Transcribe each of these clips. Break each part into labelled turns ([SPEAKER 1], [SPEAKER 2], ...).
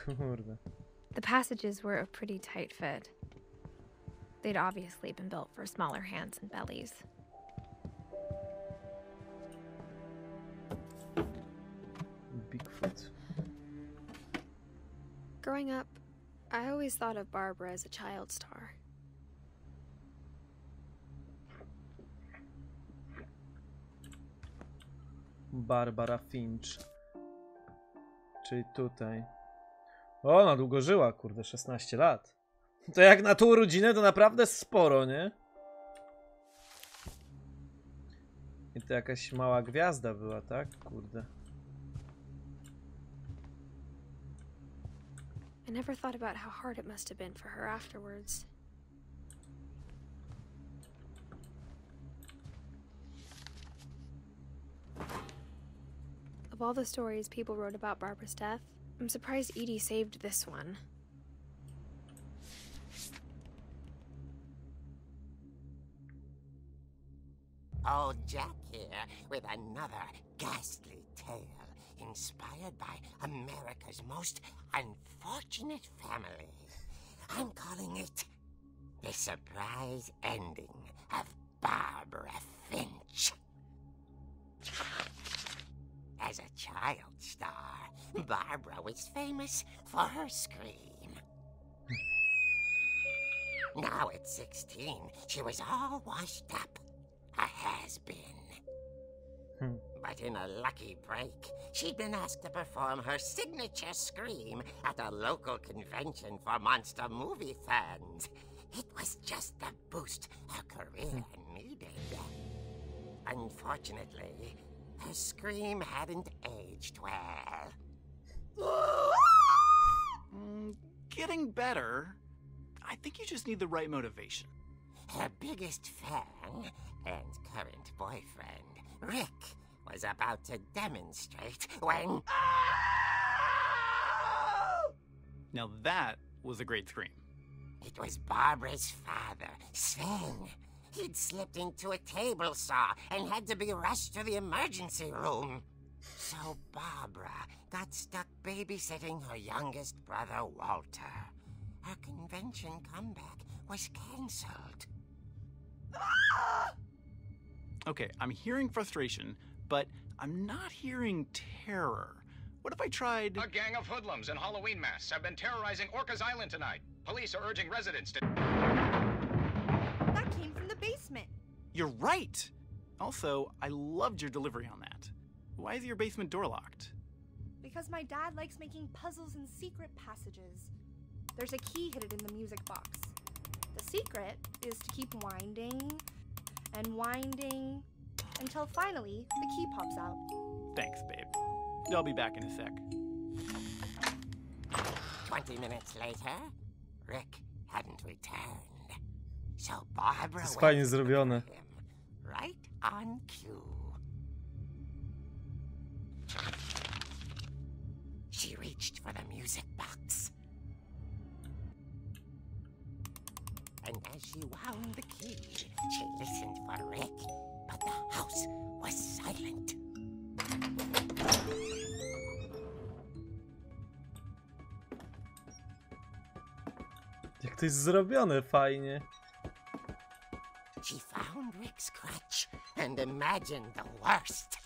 [SPEAKER 1] Kurde.
[SPEAKER 2] The passages were a pretty tight fit. They'd obviously been built for smaller hands and bellies.
[SPEAKER 1] Bigfoot.
[SPEAKER 2] Growing up, I always thought of Barbara as a child star.
[SPEAKER 1] Barbara Finch. Czyli tutaj. O, ona długo żyła, kurde, 16 lat. To jak na tą rodzinę to naprawdę sporo, nie? I to jakaś mała gwiazda była, tak? Kurde.
[SPEAKER 2] I never thought about how hard it must have been for her afterwards. Of all the stories people wrote about Barbara's death, I'm surprised Edie saved this one.
[SPEAKER 3] Old Jack here with another ghastly tale inspired by America's most unfortunate family. I'm calling it The Surprise Ending of Barbara Finch. As a child star, Barbara was famous for her scream. Now at 16, she was all washed up. A has-been. But in a lucky break, she'd been asked to perform her signature scream at a local convention for monster movie fans. It was just the boost her career needed. Unfortunately, her scream hadn't aged well.
[SPEAKER 4] Getting better. I think you just need the right motivation.
[SPEAKER 3] Her biggest fan and current boyfriend, Rick, was about to demonstrate when...
[SPEAKER 4] Now that was a great scream.
[SPEAKER 3] It was Barbara's father, Sven. He'd slipped into a table saw and had to be rushed to the emergency room. So Barbara got stuck babysitting her youngest brother, Walter. Her convention comeback was cancelled.
[SPEAKER 4] Okay, I'm hearing frustration, but I'm not hearing terror. What if I tried...
[SPEAKER 5] A gang of hoodlums in Halloween masks have been terrorizing Orcas Island tonight. Police are urging residents to...
[SPEAKER 6] That came from the basement.
[SPEAKER 4] You're right! Also, I loved your delivery on that. Why is your basement door locked?
[SPEAKER 6] Because my dad likes making puzzles and secret passages. There's a key hidden in the music box. The secret is to keep winding and winding until finally the key pops out.
[SPEAKER 4] Thanks, babe. I'll be back in a sec.
[SPEAKER 3] 20 minutes later, Rick hadn't returned. So Barbara
[SPEAKER 1] To jest fajnie
[SPEAKER 3] went
[SPEAKER 1] zrobione.
[SPEAKER 3] for him, right on cue. She reached for the music box. And as she wound the key, she listened for Rick, but the house was silent.
[SPEAKER 1] Jak to jest zrobione fajnie.
[SPEAKER 3] She found Rick's crutch and imagined the worst.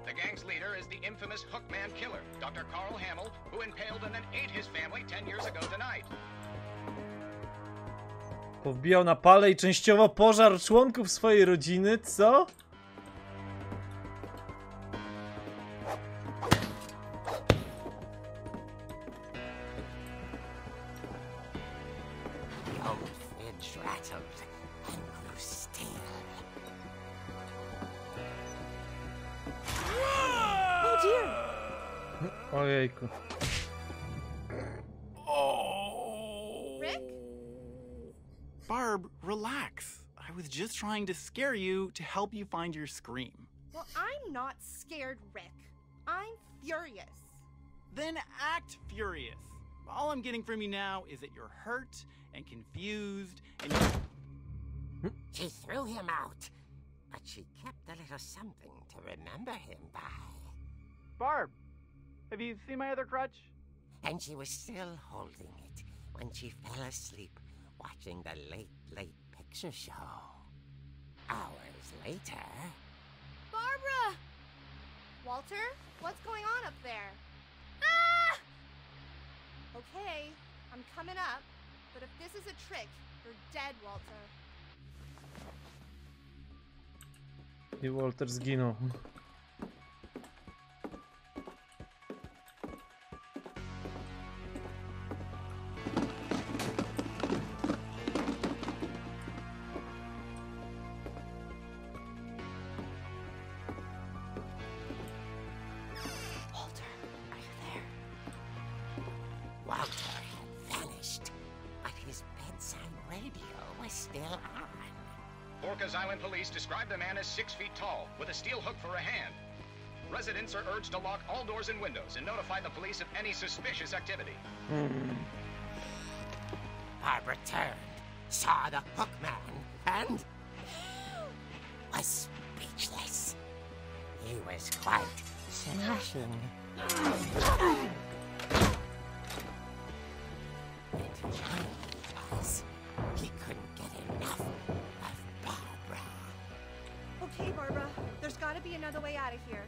[SPEAKER 5] The gang's leader is the infamous Hookman killer, Dr. Carl Hamill, who impaled and then ate his family 10 years ago tonight.
[SPEAKER 1] Powbijał na pale i częściowo pożarł członków swojej rodziny, co?
[SPEAKER 3] The old fridge rattled and grew still.
[SPEAKER 6] Oh dear!
[SPEAKER 1] Ojejku.
[SPEAKER 6] Rick?
[SPEAKER 4] Barb, relax. I was just trying to scare you to help you find your scream.
[SPEAKER 6] Well, I'm not scared, Rick. I'm furious.
[SPEAKER 4] Then act furious. All I'm getting from you now is that you're hurt and confused and
[SPEAKER 3] She threw him out, but she kept a little something to remember him by.
[SPEAKER 4] Barb, have you seen my other crutch?
[SPEAKER 3] And she was still holding it when she fell asleep watching the late picture show. Hours later...
[SPEAKER 6] Barbara! Walter, what's going on up there? Ah! Okay, I'm coming up, but if this is a trick, you're dead, Walter.
[SPEAKER 1] I Walter zginął.
[SPEAKER 3] Walter had vanished, but his bedside radio was still on.
[SPEAKER 5] Orcas Island police describe the man as 6 feet tall, with a steel hook for a hand. Residents are urged to lock all doors and windows and notify the police of any suspicious activity.
[SPEAKER 3] Barbara turned, saw the hook man, and was speechless. He was quite smashing. And he couldn't get enough of Barbara.
[SPEAKER 6] Okay, Barbara, there's gotta be another way out of here.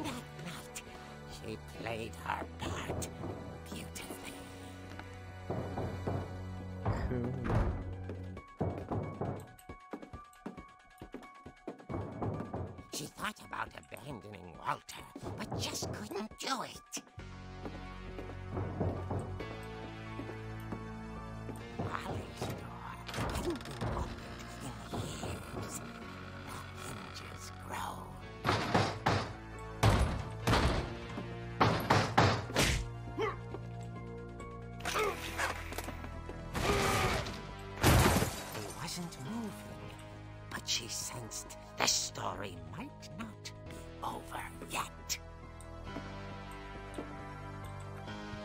[SPEAKER 3] That night, she played her part beautifully. She thought about abandoning Walter, but just couldn't do it. Molly's door hadn't been opened in years. The hinges grow. He wasn't moving, but she sensed the story might not be over yet.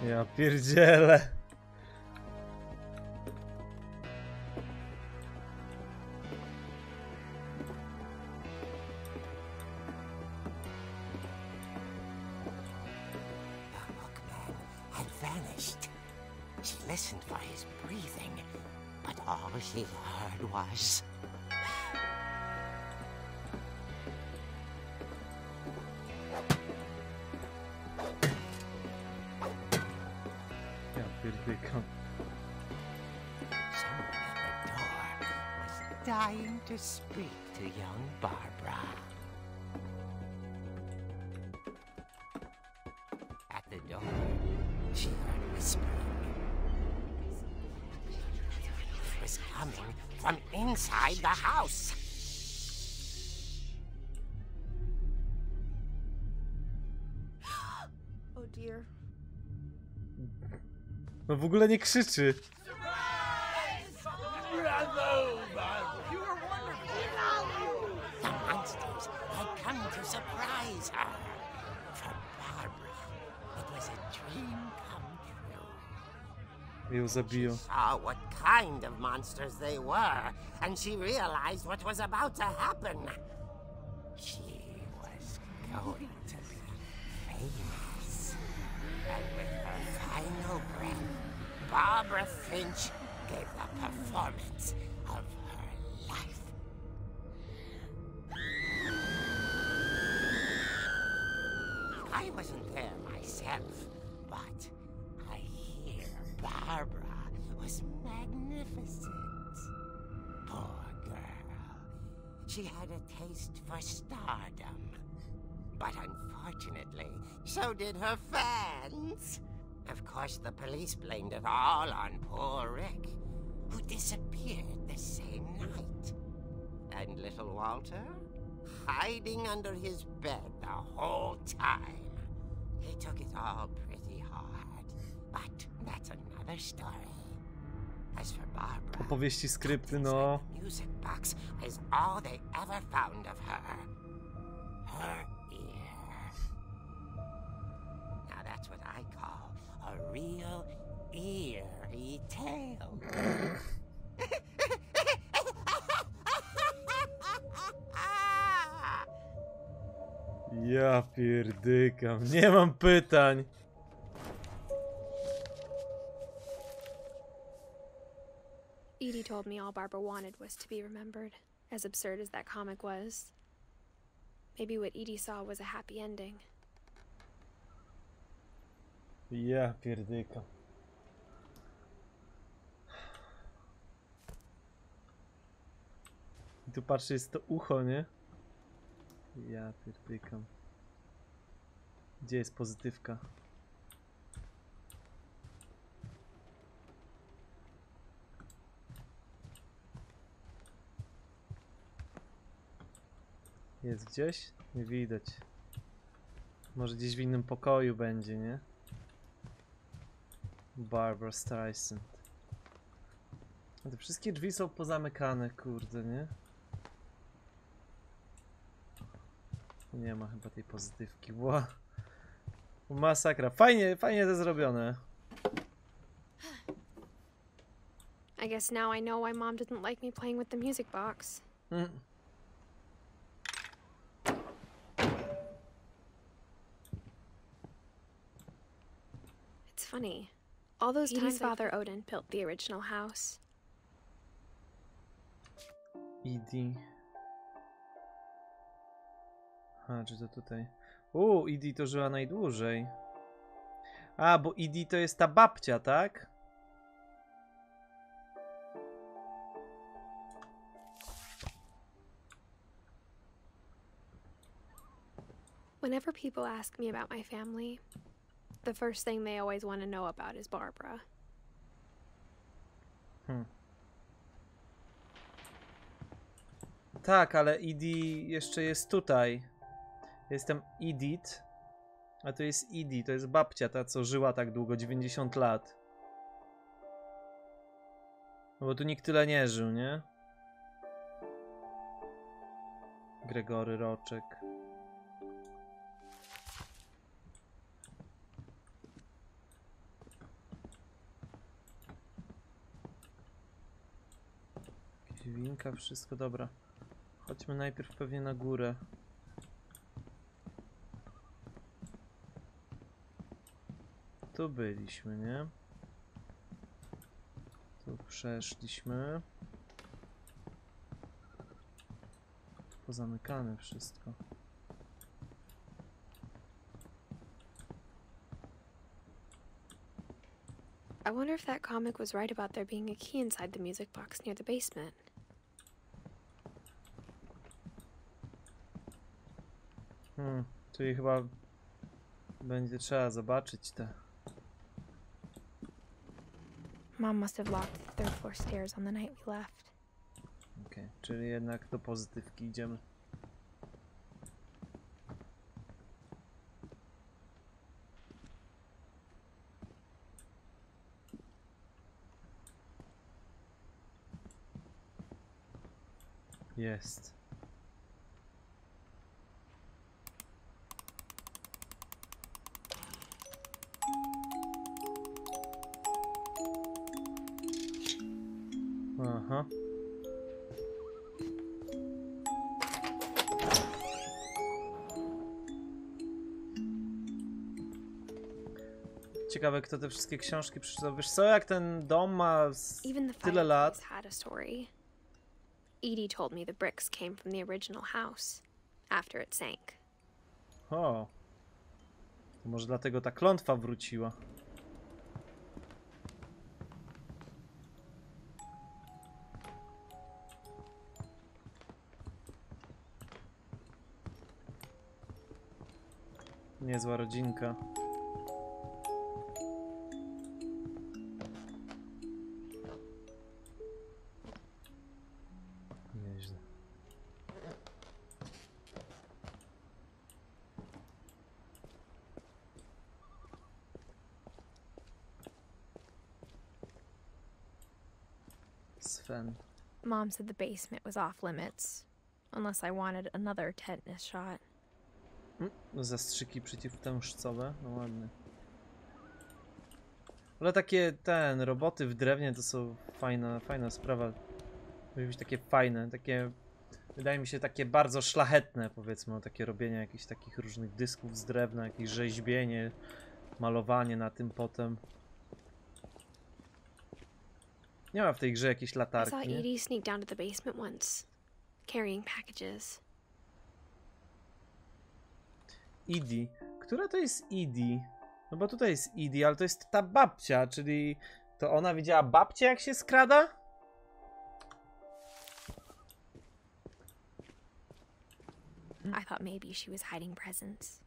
[SPEAKER 1] Ja pierdzielę.
[SPEAKER 3] The hookman had vanished. She listened for his breathing, but all she heard was...
[SPEAKER 1] Ja pierdykam.
[SPEAKER 3] Someone at the door was dying to speak to young Barbara. At the door, she heard whispering. It was coming from inside the house.
[SPEAKER 6] Oh dear.
[SPEAKER 1] No w ogóle nie krzyczy.
[SPEAKER 3] The monsters had come to surprise her. For Barbara, it was a dream come true.
[SPEAKER 1] Ją zabiją.
[SPEAKER 3] Saw what kind of monsters they were, and she realized what was about to happen. She was going to be famous. And with her final breath, Barbara Finch gave the performance of her life. I wasn't there myself, but I hear Barbara was magnificent. Poor girl. She had a taste for stardom. But unfortunately, so did her fans. Of course, the police blamed it all on poor Rick, who disappeared the same night. And little Walter? Hiding under his bed the whole time. He took it all pretty hard, but that's another story. As for Barbara,
[SPEAKER 1] Opowieści, skrypty,
[SPEAKER 3] things
[SPEAKER 1] no.
[SPEAKER 3] like the music box is all they ever found of her. Her ear. Now that's what I call a real eerie tale.
[SPEAKER 1] Ja pierdykam, nie mam pytań.
[SPEAKER 2] Edie told me all Barbara wanted was to be remembered, as absurd as that comic was. Maybe what Edie saw was a happy ending.
[SPEAKER 1] Ja pierdykam. I tu patrzę, jest to ucho, nie? Ja pierdykam. Gdzie jest pozytywka? Jest gdzieś? Nie widać. Może gdzieś w innym pokoju będzie, nie? Barbara Streisand. A te wszystkie drzwi są pozamykane, kurde, nie? Nie ma chyba tej pozytywki. Ła. Masakra. Fajnie, fajnie to zrobione.
[SPEAKER 2] I guess now I know why Mom didn't like me playing with the music box. It's funny. All those times Father Odin built the original house.
[SPEAKER 1] Edie. A, czy to tutaj? Edie to żyła najdłużej. A, bo Edie to jest ta babcia, tak?
[SPEAKER 2] Whenever people ask me about my family, the first thing they always want to know about is Barbara.
[SPEAKER 1] Tak, ale Edie jeszcze jest tutaj. Jestem Edith, a to jest Edie, to jest babcia, ta co żyła tak długo, 90 lat. No bo tu nikt tyle nie żył, nie? Gregory Roczek. Jakieś winka, wszystko, dobra. Chodźmy najpierw pewnie na górę. Tu byliśmy, nie? Tu przeszliśmy. Pozamykane wszystko.
[SPEAKER 2] I wonder if that comic was right about there being a key inside the music box near the basement.
[SPEAKER 1] Czyli chyba będzie trzeba zobaczyć te.
[SPEAKER 2] Mom must have locked the third floor stairs on the night we left.
[SPEAKER 1] Okej, czyli jednak do pozytywki idziemy. Jest. Aha. Ciekawe, kto te wszystkie książki przeczytał. Wiesz co, jak ten dom ma tyle lat.
[SPEAKER 2] Had a story. Edie told me the bricks came from the original house after it sank.
[SPEAKER 1] O. To może dlatego ta klątwa wróciła. Niezła rodzinka. Nieźle. Sven.
[SPEAKER 2] Mom said the basement was off limits, unless I wanted another tetanus shot.
[SPEAKER 1] Zastrzyki przeciwtężcowe, no ładnie. Ale takie, roboty w drewnie to są fajna sprawa. Musi być takie fajne, takie, wydaje mi się, takie bardzo szlachetne, powiedzmy, takie robienie jakichś takich różnych dysków z drewna, jakieś rzeźbienie, malowanie na tym potem. Nie ma w tej grze jakiejś
[SPEAKER 2] I
[SPEAKER 1] latarki,
[SPEAKER 2] saw
[SPEAKER 1] nie?
[SPEAKER 2] Edie sneak down to the basement once, carrying packages.
[SPEAKER 1] Edie. Która to jest Edie? No bo tutaj jest Edie, ale to jest ta babcia, czyli to ona widziała babcię, jak się skrada?
[SPEAKER 2] I thought maybe she was hiding presents.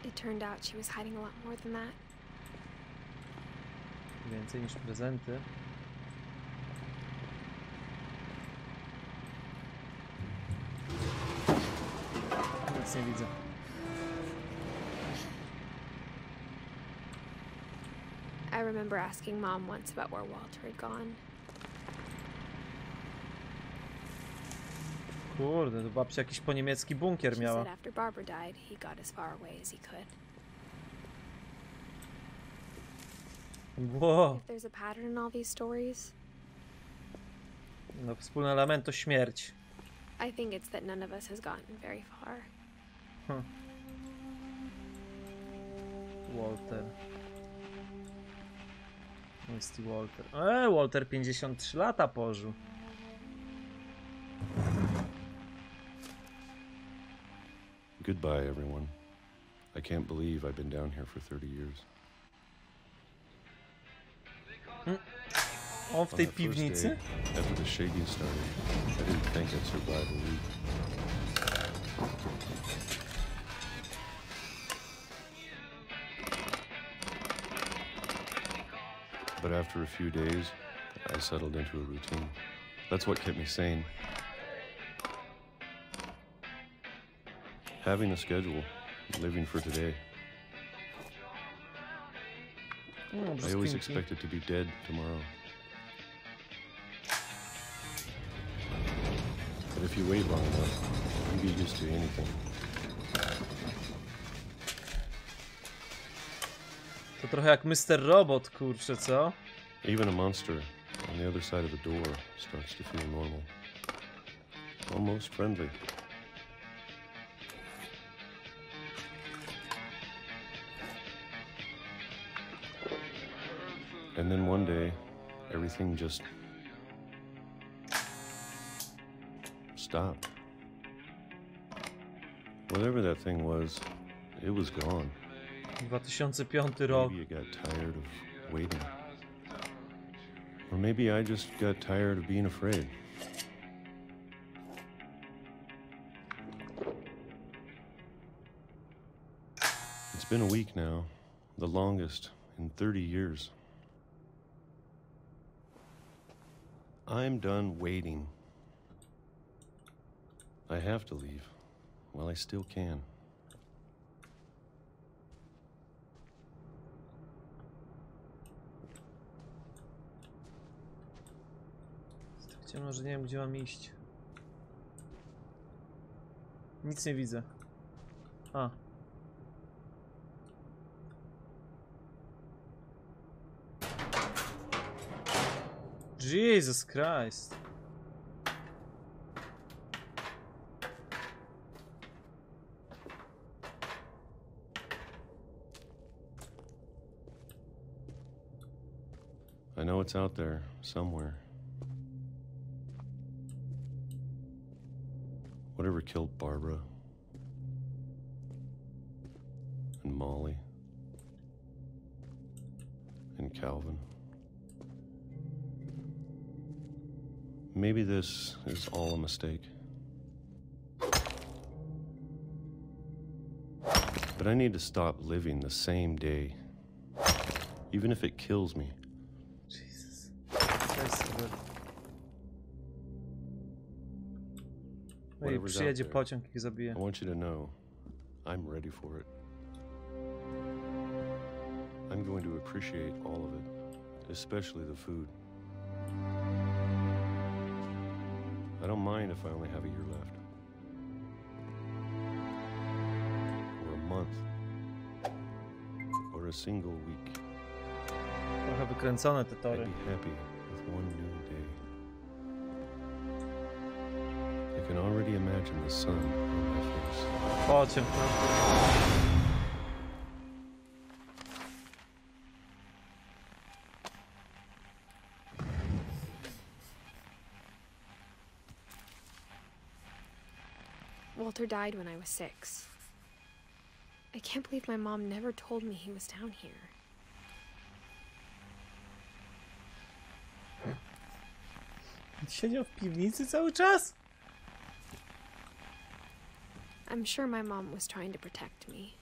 [SPEAKER 2] It turned out she was hiding a lot more than that.
[SPEAKER 1] Więcej niż prezenty. Nic nie widzę.
[SPEAKER 2] I remember asking Mom once about where Walter had gone.
[SPEAKER 1] Kurde, to babcia jakiś poniemiecki bunkier
[SPEAKER 2] She
[SPEAKER 1] miała.
[SPEAKER 2] said after Barbara died, he got as far away as he could.
[SPEAKER 1] Wow.
[SPEAKER 2] If there's a pattern in all these stories,
[SPEAKER 1] No, wspólny element to śmierć.
[SPEAKER 2] I think it's that none of us has gotten very far.
[SPEAKER 1] Walter. Misty Walter. Walter 53 lata pożył.
[SPEAKER 7] Goodbye, everyone. I can't believe I've been down here for 30 years.
[SPEAKER 1] On w tej
[SPEAKER 7] On that first
[SPEAKER 1] piwnicy?
[SPEAKER 7] day, after the shaking started, I didn't think I'd survive a week. But after a few days, I settled into a routine. That's what kept me sane. Having a schedule, living for today. I always expected to be dead tomorrow. But if you wait long enough, you get used to anything.
[SPEAKER 1] To trochę jak Mr. Robot, kurczę, co?
[SPEAKER 7] Even a monster on the other side of the door starts to feel normal. Almost friendly. And then one day, everything just stopped. Whatever that thing was, it was gone.
[SPEAKER 1] 2005 rok.
[SPEAKER 7] Maybe it got tired of waiting. Or maybe I just got tired of being afraid. It's been a week now, the longest in 30 years. I'm done waiting. I have to leave while I still can.
[SPEAKER 1] Ciemno, że nie wiem, gdzie mam iść. Nic nie widzę. A. Jesus Christ.
[SPEAKER 7] I know it's out there somewhere. Whatever killed Barbara and Molly and Calvin. Maybe this is all a mistake. But I need to stop living the same day, even if it kills me.
[SPEAKER 1] Jesus. No i
[SPEAKER 7] Whatever's
[SPEAKER 1] przyjedzie
[SPEAKER 7] out there,
[SPEAKER 1] pociąg i ich zabije.
[SPEAKER 7] I want you to know I'm ready for it. I'm going to appreciate all of it, especially the food. I don't mind if I only have a year left. Or a month. Or a single week.
[SPEAKER 1] Trochę wykręcone te
[SPEAKER 7] I'd
[SPEAKER 1] tory.
[SPEAKER 7] be happy with one new day. I can already imagine the sun on my face.
[SPEAKER 1] Pociąg.
[SPEAKER 2] Walter died when I was 6. I can't believe my mom never told me he was down here.
[SPEAKER 1] Siedział w piwnicy cały czas?
[SPEAKER 2] I'm sure my mom was trying to protect me.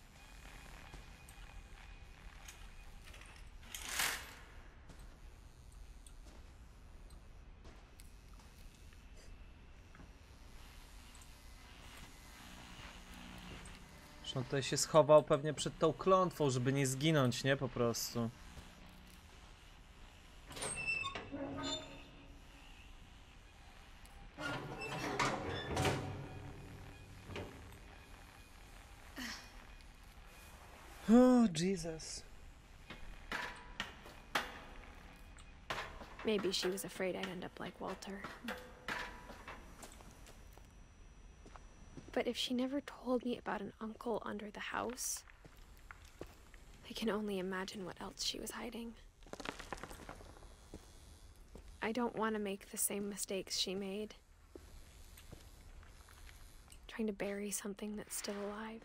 [SPEAKER 1] On tutaj się schował pewnie przed tą klątwą, żeby nie zginąć, nie? Po prostu. Oh, Jesus.
[SPEAKER 2] Maybe she was afraid I'd end up like Walter. But if she never told me about an uncle under the house, I can only imagine what else she was hiding. I don't want to make the same mistakes she made. Trying to bury something that's still alive.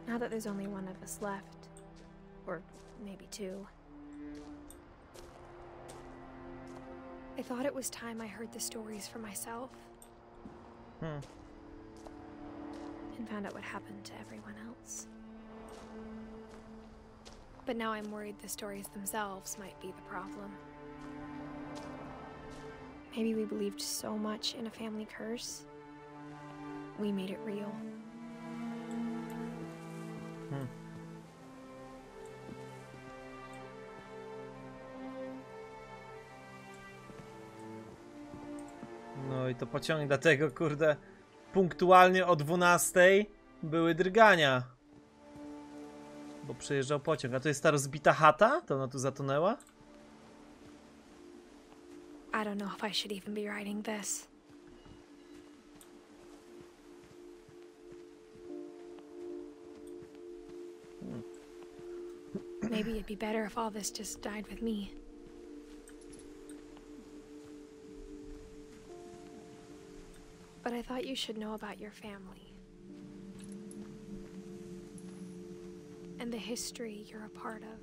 [SPEAKER 2] Now that there's only one of us left, or maybe 2, I thought it was time I heard the stories for myself. And found out what happened to everyone else. But now I'm worried the stories themselves might be the problem. Maybe we believed so much in a family curse, we made it real.
[SPEAKER 1] No i to pociąg, dlatego kurde punktualnie o 12 były drgania. Bo przejeżdżał pociąg. A to jest ta rozbita chata? To ona tu zatonęła?
[SPEAKER 2] I don't know if I should even be writing this. Maybe it'd be better if all this just died with me. But I thought you should know about your family. And the history you're a part of.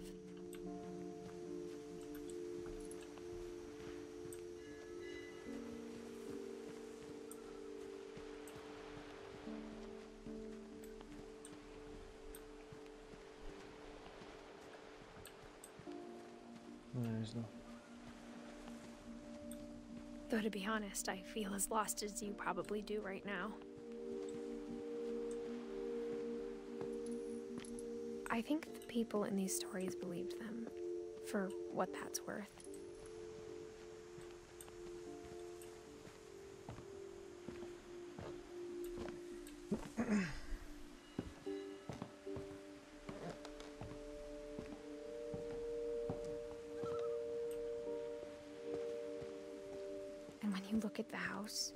[SPEAKER 1] Nieźle.
[SPEAKER 2] Though to be honest, I feel as lost as you probably do right now. I think the people in these stories believed them, for what that's worth. And when you look at the house,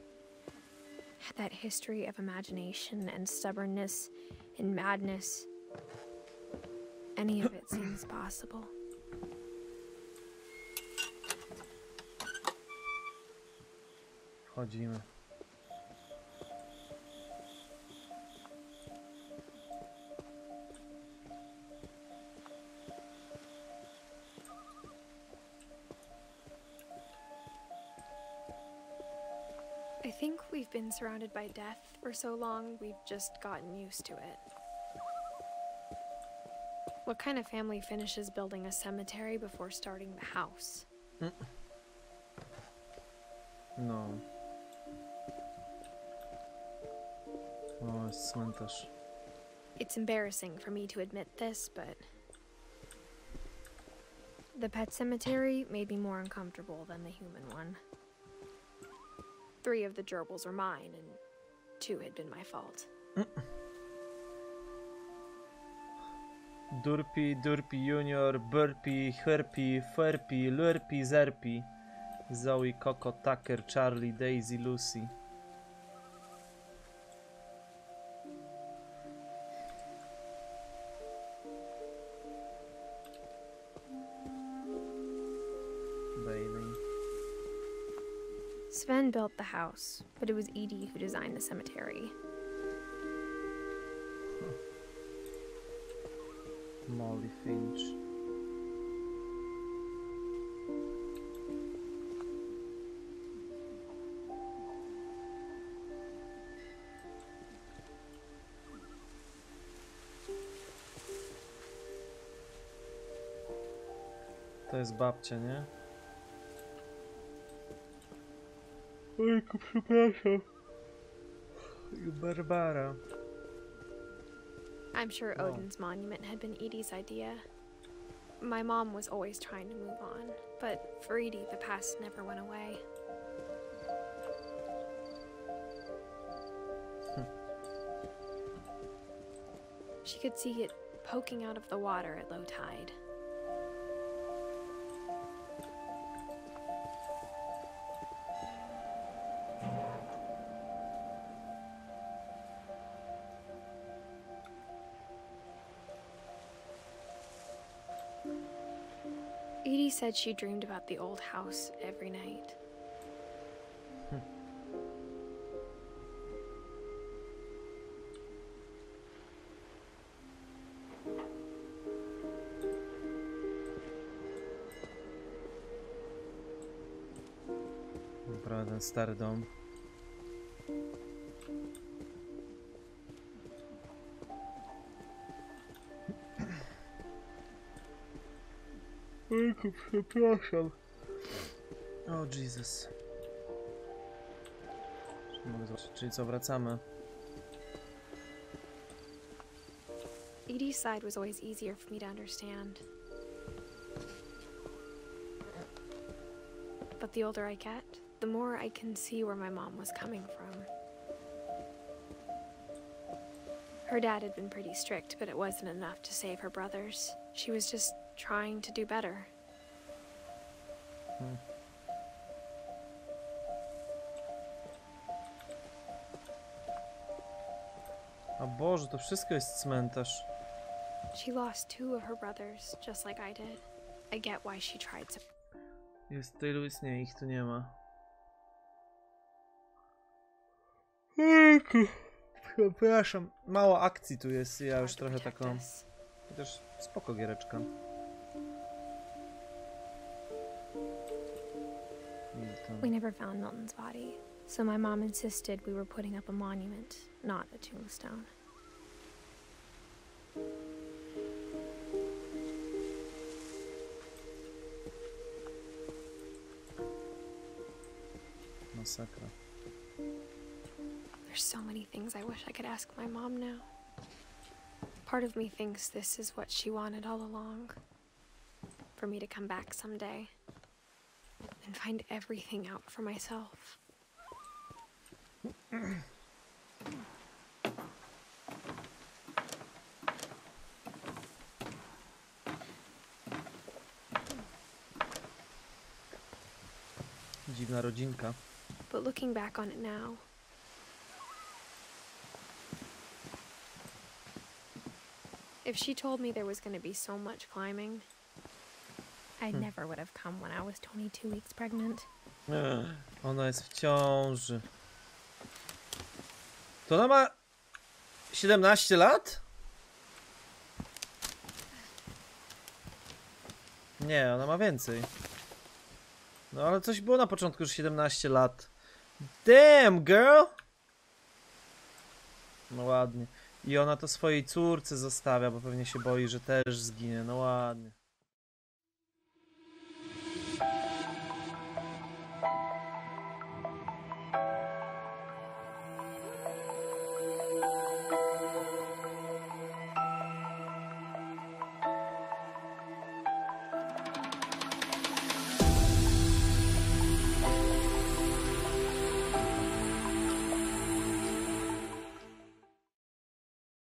[SPEAKER 2] that history of imagination and stubbornness and madness, any of it seems possible.
[SPEAKER 1] Chodzimy.
[SPEAKER 2] I think we've been surrounded by death for so long, we've just gotten used to it. What kind of family finishes building a cemetery before starting the house?
[SPEAKER 1] No. O, jest cmentarz.
[SPEAKER 2] It's embarrassing for me to admit this, but the pet cemetery made me more uncomfortable than the human one. 3 of the gerbils were mine, and 2 had been my fault.
[SPEAKER 1] Durpi, Durpi Junior, Burpi, Herpi, Ferpi, Lurpi, Zerpi. Zoe, Coco, Tucker, Charlie, Daisy, Lucy. Bailey.
[SPEAKER 2] Sven built the house, but it was Edie who designed the cemetery.
[SPEAKER 1] Molly Finch. To jest babcia, nie? Ojku, przepraszam. Barbara.
[SPEAKER 2] I'm sure Odin's monument had been Edie's idea. My mom was always trying to move on, but for Edie, the past never went away. She could see it poking out of the water at low tide. Edie said she dreamed about the old house every night.
[SPEAKER 1] Naprawdę ten stary dom. Ojku, przepraszam. O, Jesus. Mogę zobaczyć, czyli co, wracamy.
[SPEAKER 2] Edie's side was always easier for me to understand. But the older I get, the more I can see where my mom was coming from. Her dad had been pretty strict, but it wasn't enough to save her brothers. She was just trying to do better.
[SPEAKER 1] A Boże, to wszystko jest cmentarz.
[SPEAKER 2] She lost 2 of her brothers, just like I did. I get why she tried so.
[SPEAKER 1] Jest tylu, nie, ich tu nie ma. Przepraszam, mało akcji tu jest, ja już trochę taką... Chociaż spoko giereczka.
[SPEAKER 2] We never found Milton's body, so my mom insisted we were putting up a monument, not a tombstone.
[SPEAKER 1] Masakra.
[SPEAKER 2] There's so many things I wish I could ask my mom now. Part of me thinks this is what she wanted all along. For me to come back someday and find everything out for myself.
[SPEAKER 1] Dziwna rodzinka.
[SPEAKER 2] But looking back on it now, if she told me there was going to be so much climbing, I never would have come when I was 22 weeks pregnant.
[SPEAKER 1] Ona jest w ciąży. To ona ma 17 lat? Nie, ona ma więcej. No ale coś było na początku, już 17 lat. Damn, girl! No ładnie. I ona to swojej córce zostawia, bo pewnie się boi, że też zginie. No ładnie.